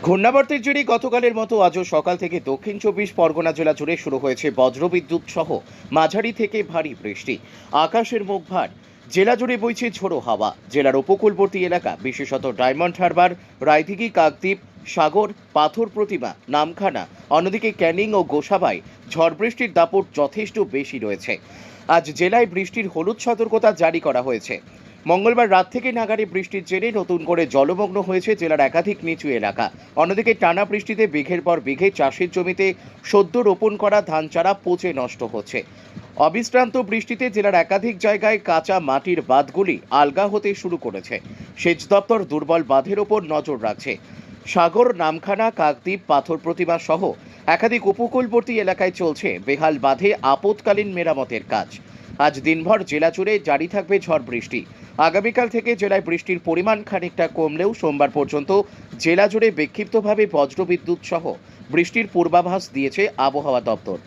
ঘূর্ণাবর্তের জেরে গতকালের মতো আজও সকাল থেকে দক্ষিণ চব্বিশ পরগনা জেলা জুড়ে শুরু হয়েছে বজ্রবিদ্যুৎ সহ মাঝারি থেকে ভারী বৃষ্টি। আকাশের মুখ ভার, জেলা জুড়ে বইছে ঝোড়ো হাওয়া। জেলার উপকূলবর্তী এলাকা বিশেষত ডায়মন্ড হারবার, রায়দিঘি, কাকদ্বীপ, সাগর, পাথর প্রতিমা, নামখানা, অন্যদিকে ক্যানিং ও গোসাবায় ঝড় বৃষ্টির দাপট যথেষ্ট বেশি রয়েছে। আজ জেলায় বৃষ্টির হলুদ সতর্কতা জারি করা হয়েছে। মঙ্গলবার রাত থেকে নাগারে বৃষ্টির জেরে নতুন করে জলমগ্ন হয়েছে জেলার একাধিক নিচু এলাকা। অন্যদিকে টানা বৃষ্টিতে বিঘের পর বিঘে চাষের জমিতে সদ্য রোপণ করা ধান চারা পচে নষ্ট হচ্ছে। অবিশ্রান্ত বৃষ্টিতে জেলার একাধিক জায়গায় কাঁচা মাটির বাঁধগুলি আলগা হতে শুরু করেছে। সেচ দপ্তর দুর্বল বাঁধের ওপর নজর রাখছে। সাগর, নামখানা, কাকদ্বীপ, পাথর প্রতিমা সহ একাধিক উপকূলবর্তী এলাকায় চলছে বেহাল বাঁধে আপৎকালীন মেরামতের কাজ। আজ দিনভর জেলা জুড়ে জারি থাকবে ঝড় বৃষ্টি। আগামীকাল থেকে জেলায় বৃষ্টির পরিমাণ খানিকটা কমলেও সোমবার পর্যন্ত জেলা জুড়ে বিক্ষিপ্তভাবে বজ্রবিদ্যুৎ সহ বৃষ্টির পূর্বাভাস দিয়েছে আবহাওয়া দপ্তর।